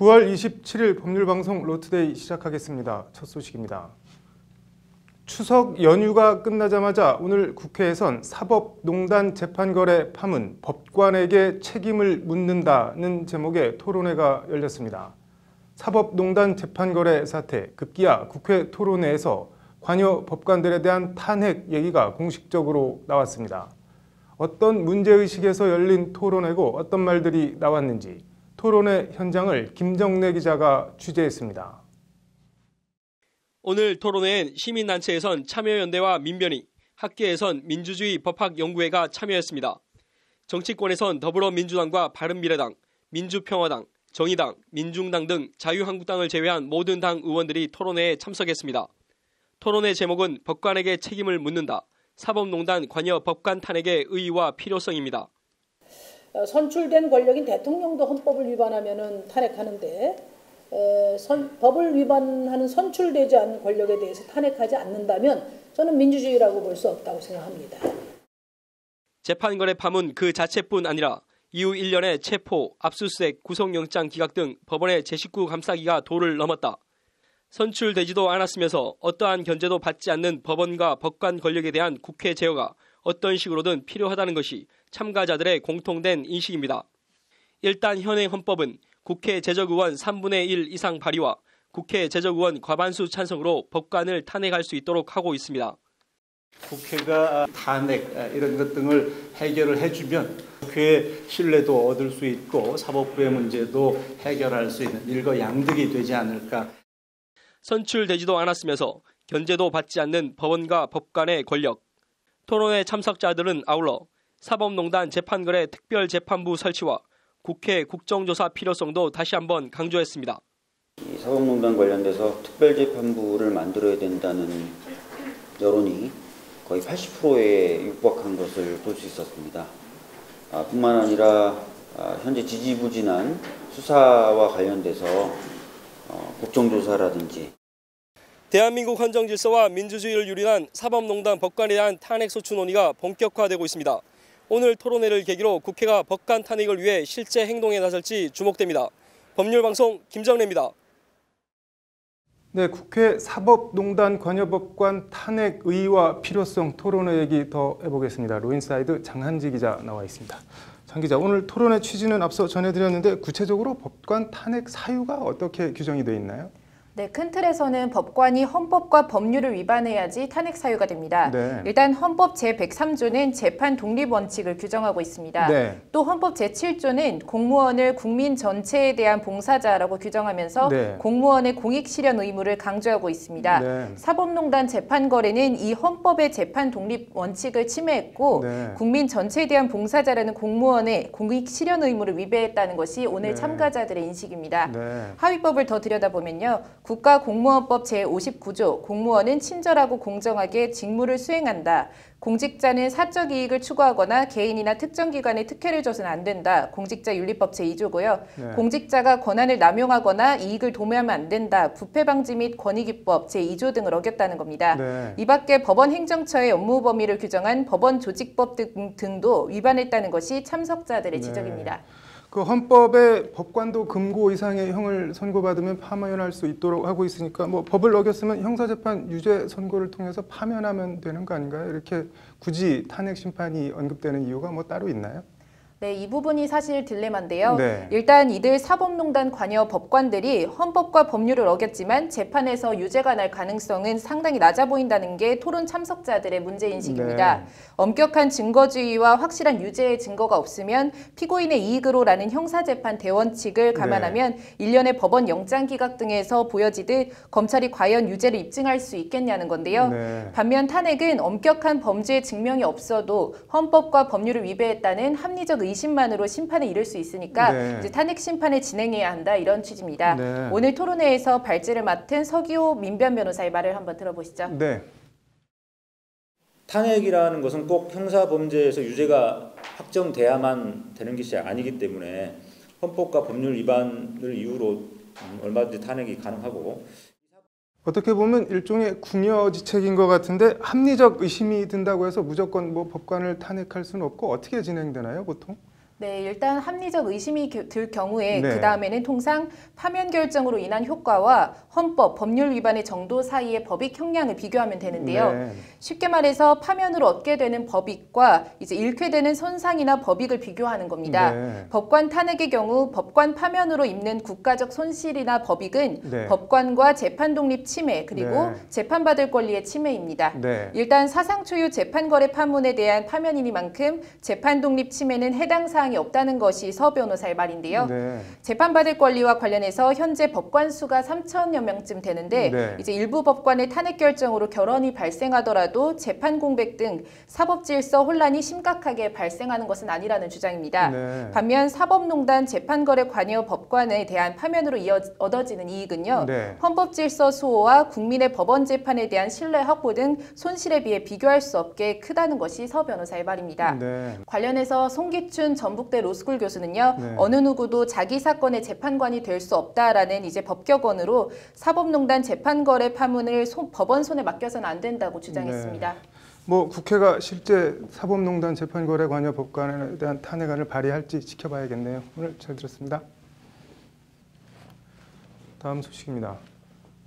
9월 27일 법률방송 로투데이 시작하겠습니다. 첫 소식입니다. 추석 연휴가 끝나자마자 오늘 국회에선 사법농단 재판거래 파문, 법관에게 책임을 묻는다는 제목의 토론회가 열렸습니다. 사법농단 재판거래 사태, 급기야 국회 토론회에서 관여 법관들에 대한 탄핵 얘기가 공식적으로 나왔습니다. 어떤 문제의식에서 열린 토론회고 어떤 말들이 나왔는지 토론회 현장을 김정래 기자가 취재했습니다. 오늘 토론회엔 시민단체에선 참여연대와 민변이, 학계에선 민주주의 법학연구회가 참여했습니다. 정치권에선 더불어민주당과 바른미래당, 민주평화당, 정의당, 민중당 등 자유한국당을 제외한 모든 당 의원들이 토론회에 참석했습니다. 토론회 제목은 법관에게 책임을 묻는다. 사법농단 관여 법관 탄핵의 의의와 필요성입니다. 선출된 권력인 대통령도 헌법을 위반하면 탄핵하는데 법을 위반하는 선출되지 않은 권력에 대해서 탄핵하지 않는다면 저는 민주주의라고 볼 수 없다고 생각합니다. 재판거래 파문 그 자체뿐 아니라 이후 1년의 체포, 압수수색, 구속영장 기각 등 법원의 제19 감싸기가 도를 넘었다. 선출되지도 않았으면서 어떠한 견제도 받지 않는 법원과 법관 권력에 대한 국회 제어가 어떤 식으로든 필요하다는 것이 참가자들의 공통된 인식입니다. 일단 현행 헌법은 국회 제적의원 3분의 1 이상 발의와 국회 제적의원 과반수 찬성으로 법관을 탄핵할 수 있도록 하고 있습니다. 국회가 탄핵 이런 것 등을 해결을 해주면 국회의 신뢰도 얻을 수 있고 사법부의 문제도 해결할 수 있는 일거양득이 되지 않을까. 선출되지도 않았으면서 견제도 받지 않는 법원과 법관의 권력. 토론회 참석자들은 아울러 사법농단 재판거래 특별재판부 설치와 국회 국정조사 필요성도 다시 한번 강조했습니다. 이 사법농단 관련돼서 특별재판부를 만들어야 된다는 여론이 거의 80%에 육박한 것을 볼 수 있었습니다. 뿐만 아니라 현재 지지부진한 수사와 관련돼서 국정조사라든지 대한민국 헌정질서와 민주주의를 유린한 사법농단 법관에 대한 탄핵소추 논의가 본격화되고 있습니다. 오늘 토론회를 계기로 국회가 법관 탄핵을 위해 실제 행동에 나설지 주목됩니다. 법률방송 김정래입니다. 네, 국회 사법농단 관여법관 탄핵 의의와 필요성 토론회 얘기 더 해보겠습니다. 로인사이드 장한지 기자 나와 있습니다. 장 기자, 오늘 토론회 취지는 앞서 전해드렸는데 구체적으로 법관 탄핵 사유가 어떻게 규정이 되어 있나요? 네, 큰 틀에서는 법관이 헌법과 법률을 위반해야지 탄핵 사유가 됩니다. 네. 일단 헌법 제103조는 재판 독립 원칙을 규정하고 있습니다. 네. 또 헌법 제7조는 공무원을 국민 전체에 대한 봉사자라고 규정하면서 네. 공무원의 공익 실현 의무를 강조하고 있습니다. 네. 사법농단 재판 거래는 이 헌법의 재판 독립 원칙을 침해했고 네. 국민 전체에 대한 봉사자라는 공무원의 공익 실현 의무를 위배했다는 것이 오늘 네. 참가자들의 인식입니다. 네. 하위법을 더 들여다보면요. 국가공무원법 제59조 공무원은 친절하고 공정하게 직무를 수행한다. 공직자는 사적 이익을 추구하거나 개인이나 특정 기관에 특혜를 줘서는 안 된다. 공직자윤리법 제2조고요. 네. 공직자가 권한을 남용하거나 이익을 도모하면 안 된다. 부패방지 및 권익위법 제2조 등을 어겼다는 겁니다. 네. 이 밖에 법원 행정처의 업무 범위를 규정한 법원 조직법 등도 위반했다는 것이 참석자들의 네. 지적입니다. 그 헌법에 법관도 금고 이상의 형을 선고받으면 파면할 수 있도록 하고 있으니까 뭐 법을 어겼으면 형사재판 유죄 선고를 통해서 파면하면 되는 거 아닌가요? 이렇게 굳이 탄핵 심판이 언급되는 이유가 뭐 따로 있나요? 네, 이 부분이 사실 딜레마인데요. 네. 일단 이들 사법농단 관여 법관들이 헌법과 법률을 어겼지만 재판에서 유죄가 날 가능성은 상당히 낮아 보인다는 게 토론 참석자들의 문제인식입니다. 네. 엄격한 증거주의와 확실한 유죄의 증거가 없으면 피고인의 이익으로라는 형사재판 대원칙을 감안하면 일련의 법원 영장 기각 등에서 보여지듯 검찰이 과연 유죄를 입증할 수 있겠냐는 건데요. 네. 반면 탄핵은 엄격한 범죄의 증명이 없어도 헌법과 법률을 위배했다는 합리적 의심만으로 심판에 이를 수 있으니까 네. 이제 탄핵 심판을 진행해야 한다 이런 취지입니다. 네. 오늘 토론회에서 발제를 맡은 서기호 민변 변호사의 말을 한번 들어보시죠. 네. 탄핵이라는 것은 꼭 형사범죄에서 유죄가 확정돼야만 되는 것이 아니기 때문에 헌법과 법률 위반을 이유로 얼마든지 탄핵이 가능하고 어떻게 보면 일종의 궁여지책인 것 같은데 합리적 의심이 든다고 해서 무조건 뭐 법관을 탄핵할 수는 없고 어떻게 진행되나요, 보통? 네, 일단 합리적 의심이 들 경우에 네. 그 다음에는 통상 파면 결정으로 인한 효과와 헌법, 법률 위반의 정도 사이의 법익 형량을 비교하면 되는데요. 네. 쉽게 말해서 파면으로 얻게 되는 법익과 이제 잃게 되는 손상이나 법익을 비교하는 겁니다. 네. 법관 탄핵의 경우 법관 파면으로 입는 국가적 손실이나 법익은 네. 법관과 재판 독립 침해 그리고 네. 재판받을 권리의 침해입니다. 네. 일단 사상 초유 재판거래 파문에 대한 파면이니만큼 재판 독립 침해는 해당 사항이 없다는 것이 서 변호사의 말인데요. 네. 재판받을 권리와 관련해서 현재 법관 수가 3천여 명쯤 되는데 네. 이제 일부 법관의 탄핵 결정으로 결혼이 발생하더라도 재판 공백 등 사법 질서 혼란이 심각하게 발생하는 것은 아니라는 주장입니다. 네. 반면 사법농단 재판거래 관여 법관에 대한 파면으로 얻어지는 이익은요. 네. 헌법 질서 수호와 국민의 법원 재판에 대한 신뢰 확보 등 손실에 비해 비교할 수 없게 크다는 것이 서 변호사의 말입니다. 네. 관련해서 송기춘 전북대 로스쿨 교수는요. 네. 어느 누구도 자기 사건의 재판관이 될 수 없다라는 이제 법격언으로 사법농단 재판거래 파문을 법원 손에 맡겨서는 안 된다고 주장했습니다. 뭐 국회가 실제 사법농단 재판거래 관여 법관에 대한 탄핵안을 발의할지 지켜봐야겠네요. 오늘 잘 들었습니다. 다음 소식입니다.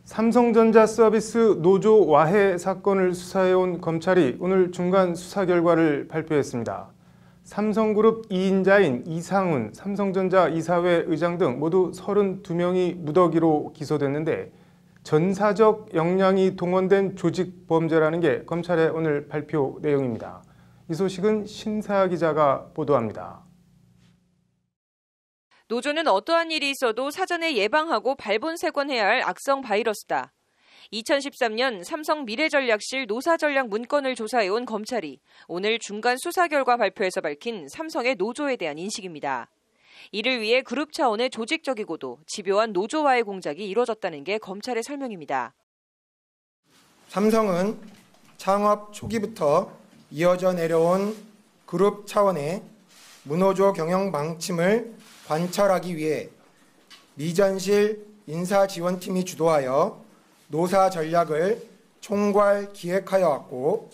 삼성전자 서비스 노조 와해 사건을 수사해온 검찰이 오늘 중간 수사 결과를 발표했습니다. 삼성그룹 2인자인 이상훈 삼성전자 이사회 의장 등 모두 32명이 무더기로 기소됐는데 전사적 역량이 동원된 조직 범죄라는 게 검찰의 오늘 발표 내용입니다. 이 소식은 신사 기자가 보도합니다. 노조는 어떠한 일이 있어도 사전에 예방하고 발본색원해야 할 악성 바이러스다. 2013년 삼성 미래전략실 노사전략 문건을 조사해온 검찰이 오늘 중간 수사 결과 발표에서 밝힌 삼성의 노조에 대한 인식입니다. 이를 위해 그룹 차원의 조직적이고도 집요한 노조와의 공작이 이뤄졌다는 게 검찰의 설명입니다. 삼성은 창업 초기부터 이어져 내려온 그룹 차원의 무노조 경영 방침을 관철하기 위해 미전실 인사지원팀이 주도하여 노사 전략을 총괄 기획하여 왔고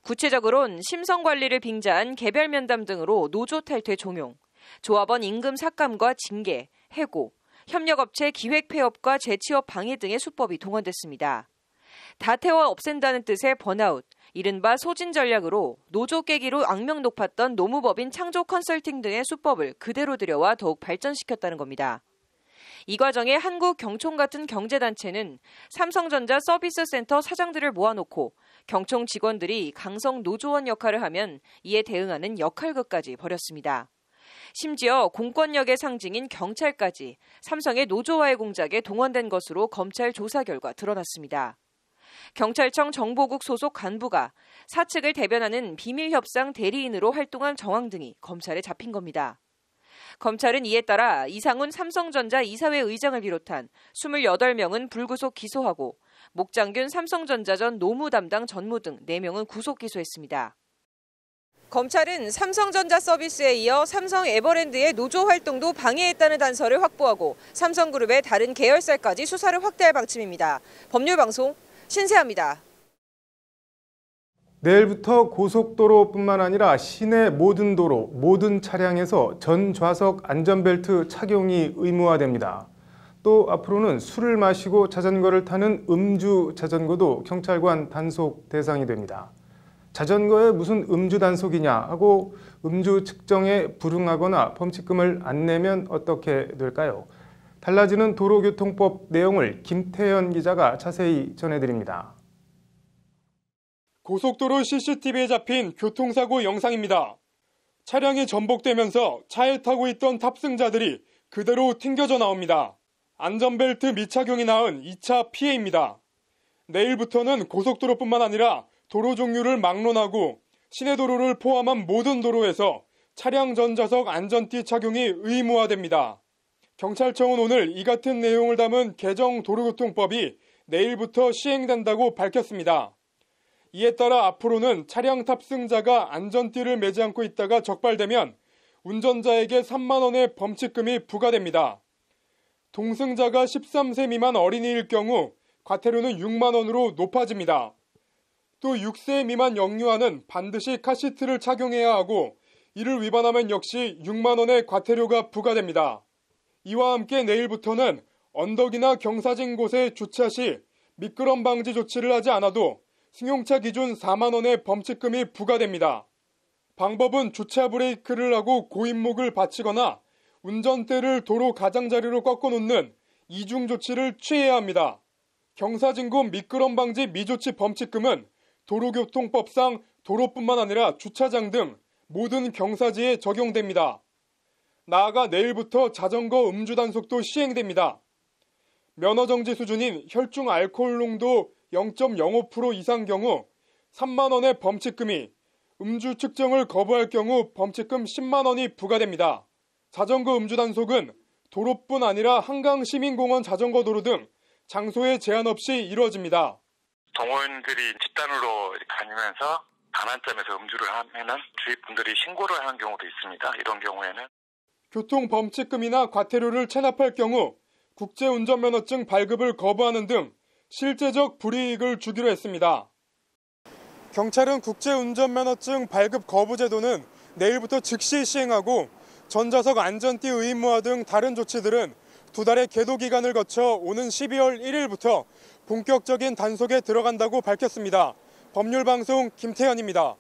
구체적으로는 심성 관리를 빙자한 개별 면담 등으로 노조 탈퇴 종용, 조합원 임금 삭감과 징계, 해고, 협력업체 기획 폐업과 재취업 방해 등의 수법이 동원됐습니다. 다 태워 없앤다는 뜻의 번아웃, 이른바 소진 전략으로 노조 깨기로 악명 높았던 노무법인 창조 컨설팅 등의 수법을 그대로 들여와 더욱 발전시켰다는 겁니다. 이 과정에 한국경총 같은 경제단체는 삼성전자 서비스센터 사장들을 모아놓고 경총 직원들이 강성 노조원 역할을 하면 이에 대응하는 역할극까지 벌였습니다. 심지어 공권력의 상징인 경찰까지 삼성의 노조와의 공작에 동원된 것으로 검찰 조사 결과 드러났습니다. 경찰청 정보국 소속 간부가 사측을 대변하는 비밀협상 대리인으로 활동한 정황 등이 검찰에 잡힌 겁니다. 검찰은 이에 따라 이상훈 삼성전자 이사회 의장을 비롯한 28명은 불구속 기소하고 목장균 삼성전자 전 노무 담당 전무 등 4명은 구속 기소했습니다. 검찰은 삼성전자 서비스에 이어 삼성 에버랜드의 노조 활동도 방해했다는 단서를 확보하고 삼성그룹의 다른 계열사까지 수사를 확대할 방침입니다. 법률방송 신세아입니다. 내일부터 고속도로뿐만 아니라 시내 모든 도로, 모든 차량에서 전 좌석 안전벨트 착용이 의무화됩니다. 또 앞으로는 술을 마시고 자전거를 타는 음주 자전거도 경찰관 단속 대상이 됩니다. 자전거에 무슨 음주 단속이냐 하고 음주 측정에 불응하거나 범칙금을 안 내면 어떻게 될까요? 달라지는 도로교통법 내용을 김태현 기자가 자세히 전해드립니다. 고속도로 CCTV에 잡힌 교통사고 영상입니다. 차량이 전복되면서 차에 타고 있던 탑승자들이 그대로 튕겨져 나옵니다. 안전벨트 미착용이 낳은 2차 피해입니다. 내일부터는 고속도로뿐만 아니라 도로 종류를 막론하고 시내도로를 포함한 모든 도로에서 차량 전좌석 안전띠 착용이 의무화됩니다. 경찰청은 오늘 이 같은 내용을 담은 개정 도로교통법이 내일부터 시행된다고 밝혔습니다. 이에 따라 앞으로는 차량 탑승자가 안전띠를 매지 않고 있다가 적발되면 운전자에게 3만 원의 범칙금이 부과됩니다. 동승자가 13세 미만 어린이일 경우 과태료는 6만 원으로 높아집니다. 또 6세 미만 영유아는 반드시 카시트를 착용해야 하고 이를 위반하면 역시 6만 원의 과태료가 부과됩니다. 이와 함께 내일부터는 언덕이나 경사진 곳에 주차 시 미끄럼 방지 조치를 하지 않아도 승용차 기준 4만 원의 범칙금이 부과됩니다. 방법은 주차 브레이크를 하고 고인목을 받치거나 운전대를 도로 가장자리로 꺾어놓는 이중 조치를 취해야 합니다. 경사진 곳 미끄럼 방지 미조치 범칙금은 도로교통법상 도로뿐만 아니라 주차장 등 모든 경사지에 적용됩니다. 나아가 내일부터 자전거 음주 단속도 시행됩니다. 면허 정지 수준인 혈중 알코올 농도 0.05% 이상 경우 3만 원의 범칙금이, 음주 측정을 거부할 경우 범칙금 10만 원이 부과됩니다. 자전거 음주 단속은 도로뿐 아니라 한강 시민공원 자전거 도로 등 장소에 제한 없이 이루어집니다. 동호인들이 집단으로 다니면서 반환점에서 음주를 하면은 주위 분들이 신고를 하는 경우도 있습니다. 이런 경우에는 교통 범칙금이나 과태료를 체납할 경우 국제운전면허증 발급을 거부하는 등 실제적 불이익을 주기로 했습니다. 경찰은 국제운전면허증 발급 거부 제도는 내일부터 즉시 시행하고 전좌석 안전띠 의무화 등 다른 조치들은 2달의 계도 기간을 거쳐 오는 12월 1일부터 본격적인 단속에 들어간다고 밝혔습니다. 법률방송 김태현입니다.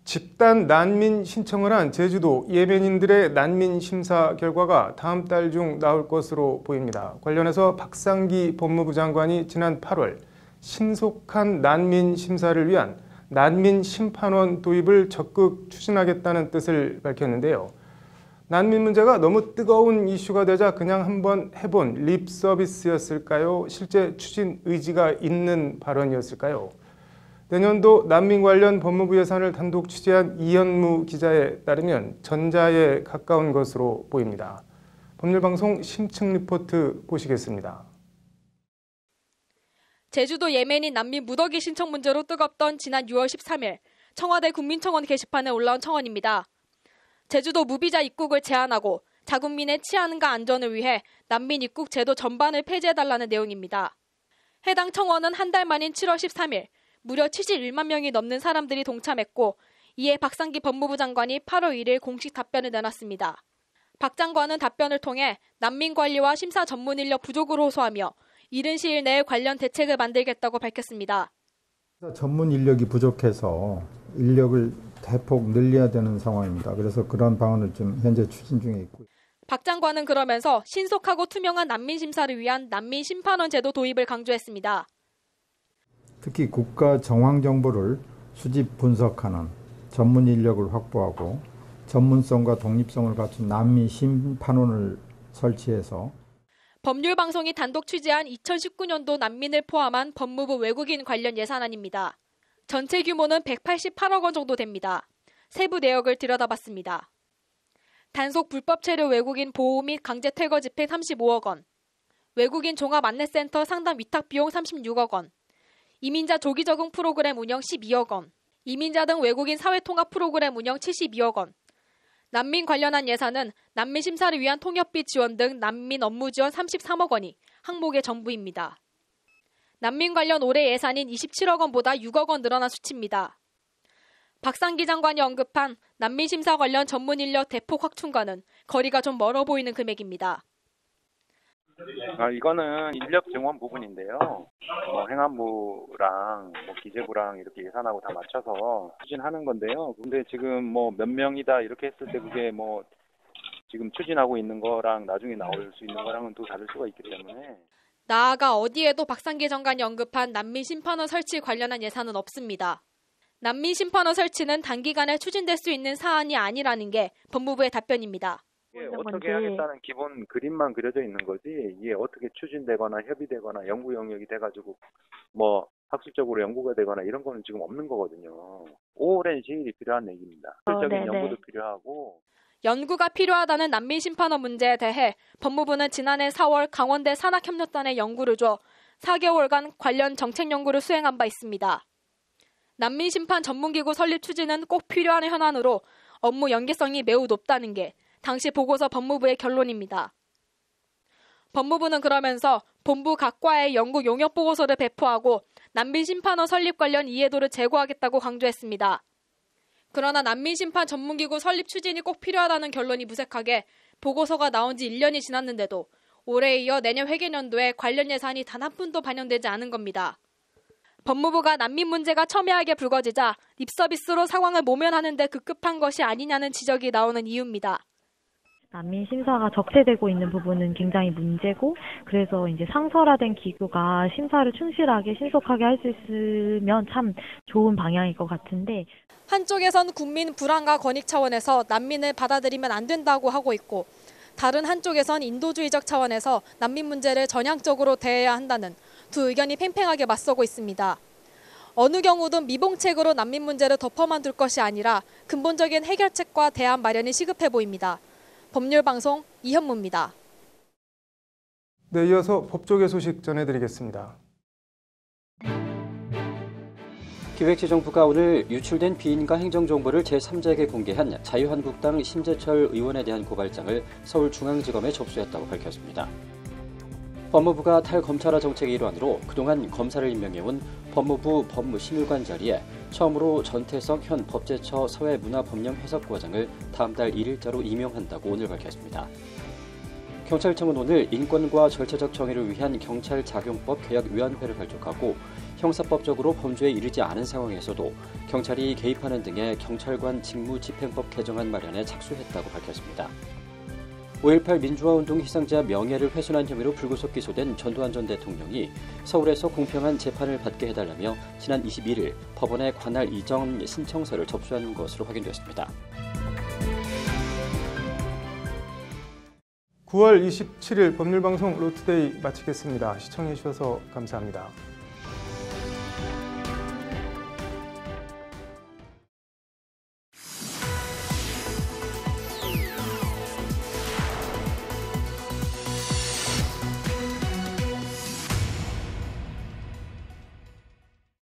집단 난민 신청을 한 제주도 예멘인들의 난민 심사 결과가 다음 달 중 나올 것으로 보입니다. 관련해서 박상기 법무부 장관이 지난 8월 신속한 난민 심사를 위한 난민 심판원 도입을 적극 추진하겠다는 뜻을 밝혔는데요. 난민 문제가 너무 뜨거운 이슈가 되자 그냥 한번 해본 립 서비스였을까요? 실제 추진 의지가 있는 발언이었을까요? 내년도 난민 관련 법무부 예산을 단독 취재한 이현무 기자에 따르면 전자에 가까운 것으로 보입니다. 법률방송 심층 리포트 보시겠습니다. 제주도 예멘인 난민 무더기 신청 문제로 뜨겁던 지난 6월 13일 청와대 국민청원 게시판에 올라온 청원입니다. 제주도 무비자 입국을 제한하고 자국민의 치안과 안전을 위해 난민 입국 제도 전반을 폐지해달라는 내용입니다. 해당 청원은 한 달 만인 7월 13일 무려 71만 명이 넘는 사람들이 동참했고 이에 박상기 법무부 장관이 8월 1일 공식 답변을 내놨습니다. 박 장관은 답변을 통해 난민 관리와 심사 전문 인력 부족을 호소하며 이른 시일 내에 관련 대책을 만들겠다고 밝혔습니다. 전문 인력이 부족해서 인력을 대폭 늘려야 되는 상황입니다. 그래서 그런 방안을 좀 현재 추진 중에 있고요. 박 장관은 그러면서 신속하고 투명한 난민 심사를 위한 난민 심판원 제도 도입을 강조했습니다. 특히 국가 정황 정보를 수집 분석하는 전문 인력을 확보하고 전문성과 독립성을 갖춘 난민 심판원을 설치해서 법률방송이 단독 취재한 2019년도 난민을 포함한 법무부 외국인 관련 예산안입니다. 전체 규모는 188억 원 정도 됩니다. 세부 내역을 들여다봤습니다. 단속 불법 체류 외국인 보호 및 강제 퇴거 집행 35억 원, 외국인 종합 안내센터 상담 위탁 비용 36억 원, 이민자 조기 적응 프로그램 운영 12억 원, 이민자 등 외국인 사회통합 프로그램 운영 72억 원, 난민 관련한 예산은 난민 심사를 위한 통역비 지원 등 난민 업무 지원 33억 원이 항목의 전부입니다. 난민 관련 올해 예산인 27억 원보다 6억 원 늘어난 수치입니다. 박상기 장관이 언급한 난민 심사 관련 전문 인력 대폭 확충과는 거리가 좀 멀어 보이는 금액입니다. 이거는 인력 증원 부분인데요. 행안부랑 기재부랑 이렇게 예산하고 다 맞춰서 추진하는 건데요. 근데 지금 몇 명이다 이렇게 했을 때 그게 지금 추진하고 있는 거랑 나중에 나올 수 있는 거랑은 또 다를 수가 있기 때문에. 나아가 어디에도 박상기 장관이 언급한 난민 심판원 설치 관련한 예산은 없습니다. 난민 심판원 설치는 단기간에 추진될 수 있는 사안이 아니라는 게 법무부의 답변입니다. 이게 어떻게 하겠다는 기본 그림만 그려져 있는 거지 이게 어떻게 추진되거나 협의되거나 연구 영역이 돼가지고 학술적으로 연구가 되거나 이런 거는 지금 없는 거거든요. 오랜 시일이 필요한 얘기입니다. 학술적인 연구도 필요하고. 연구가 필요하다는 난민 심판원 문제에 대해 법무부는 지난해 4월 강원대 산학협력단에 연구를 줘 4개월간 관련 정책 연구를 수행한 바 있습니다. 난민 심판 전문기구 설립 추진은 꼭 필요한 현안으로 업무 연계성이 매우 높다는 게 당시 보고서 법무부의 결론입니다. 법무부는 그러면서 본부 각 과에 연구 용역 보고서를 배포하고 난민 심판원 설립 관련 이해도를 제고하겠다고 강조했습니다. 그러나 난민심판 전문기구 설립 추진이 꼭 필요하다는 결론이 무색하게 보고서가 나온 지 1년이 지났는데도 올해에 이어 내년 회계년도에 관련 예산이 단 한 푼도 반영되지 않은 겁니다. 법무부가 난민 문제가 첨예하게 불거지자 립서비스로 상황을 모면하는 데 급급한 것이 아니냐는 지적이 나오는 이유입니다. 난민 심사가 적체되고 있는 부분은 굉장히 문제고, 그래서 이제 상설화된 기구가 심사를 충실하게 신속하게 할 수 있으면 참 좋은 방향일 것 같은데, 한쪽에선 국민 불안과 권익 차원에서 난민을 받아들이면 안 된다고 하고 있고, 다른 한쪽에선 인도주의적 차원에서 난민 문제를 전향적으로 대해야 한다는 두 의견이 팽팽하게 맞서고 있습니다. 어느 경우든 미봉책으로 난민 문제를 덮어만 둘 것이 아니라 근본적인 해결책과 대안 마련이 시급해 보입니다. 법률방송 이현무입니다. 네, 이어서 법조계 소식 전해드리겠습니다. 기획재정부가 오늘 유출된 비인가 행정정보를 제3자에게 공개한 자유한국당 심재철 의원에 대한 고발장을 서울중앙지검에 접수했다고 밝혔습니다. 법무부가 탈검찰화 정책의 일환으로 그동안 검사를 임명해온 법무부 법무심의관 자리에 처음으로 전태석 현 법제처 사회문화법령해석과장을 다음 달 1일자로 임명한다고 오늘 밝혔습니다. 경찰청은 오늘 인권과 절차적 정의를 위한 경찰작용법 개혁위원회를 발족하고 형사법적으로 범죄에 이르지 않은 상황에서도 경찰이 개입하는 등의 경찰관 직무집행법 개정안 마련에 착수했다고 밝혔습니다. 5.18 민주화운동 희생자 명예를 훼손한 혐의로 불구속 기소된 전두환 전 대통령이 서울에서 공평한 재판을 받게 해달라며 지난 21일 법원에 관할 이전 신청서를 접수한 것으로 확인됐습니다. 9월 27일 법률방송 로투데이 마치겠습니다. 시청해주셔서 감사합니다.